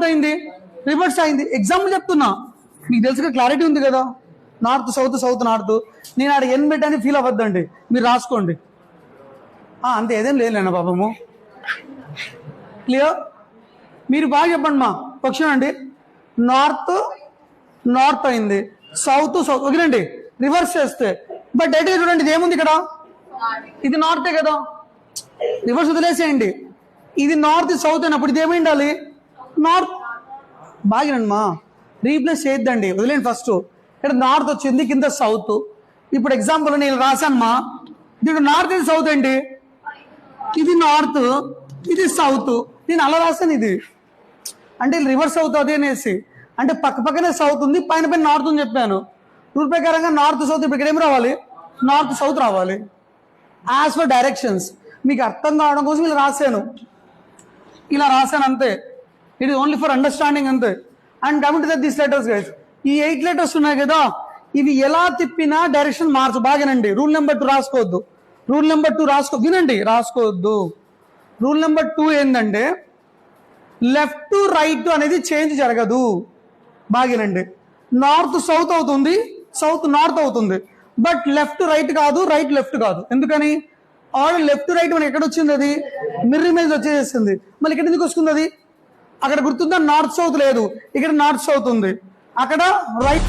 ఏమైంది? రివర్స్ అయింది. ఎగ్జాంపుల్ చెప్తున్నా, మీకు తెలుసుగా, క్లారిటీ ఉంది కదా. North south, south north. నేను ఆడ ఎన్ పెట్టని ఫీల్ అవ్వద్దండి, మీరు రాసుకోండి అంతే. ఏదేం లేదులేనా పాపము. క్లియర్? మీరు బాగా చెప్పండి మా పక్షం అండి. నార్త్ నార్త్ అయింది, సౌత్ సౌత్. ఓకేనండి, రివర్స్ చేస్తే బట్ డైరెక్ట్గా చూడండి, ఇది ఏముంది ఇక్కడ? ఇది నార్తే కదా. రివర్స్ వదిలేసేయండి, ఇది నార్త్ సౌత్ అయినప్పుడు ఇది ఏమి ఉండాలి? నార్త్. బాగానండి మా, రీప్లేస్ చేయొద్దండి, వదిలేండి. ఫస్ట్ ఇక్కడ నార్త్ వచ్చింది, కింద సౌత్. ఇప్పుడు ఎగ్జాంపుల్ నేను రాశాను మా, దీంట్లో నార్త్ ఇది సౌత్ అండి. ఇది నార్త్, ఇది సౌత్. నేను అలా రాశాను ఇది, అంటే రివర్స్ అవుతుంది అనేసి. అంటే పక్క పక్కనే సౌత్ ఉంది, పైన పైన నార్త్ అని చెప్పాను. రూల్ ప్రకారంగా నార్త్ సౌత్ ఇప్పుడు ఇక్కడ ఏం రావాలి? నార్త్ సౌత్ రావాలి, యాజ్ ఫర్ డైరెక్షన్స్. మీకు అర్థం కావడం కోసం ఇలా రాశాను, అంతే. It is only for understanding అంతే. And coming to this letters guys, ఈ 8 లెటర్స్ ఉన్నాయి కదా, ఇవి ఎలా తిప్పినా డైరెక్షన్ మార్చు. బాగానండి, రూల్ నెంబర్ 2 రాసుకోవద్దు. రూల్ నెంబర్ 2 వినండి, రాసుకోవద్దు. రూల్ నెంబర్ 2 ఏంటంటే, లెఫ్ట్ టు రైట్ అనేది చేంజ్ జరగదు. బాగానండి, నార్త్ సౌత్ అవుతుంది, సౌత్ నార్త్ అవుతుంది, బట్ లెఫ్ట్ రైట్ కాదు, రైట్ లెఫ్ట్ కాదు. ఎందుకని? ఆల్రెడీ లెఫ్ట్ రైట్ మనకి ఎక్కడ వచ్చింది? అది మిర్రర్ ఇమేజ్ వచ్చేసింది. మళ్ళీ ఇక్కడ ఎందుకు వస్తుంది? అది అక్కడ గుర్తుందా? నార్త్ సౌత్ లేదు, ఇక్కడ నార్త్ సౌత్ ఉంది, అక్కడ రైట్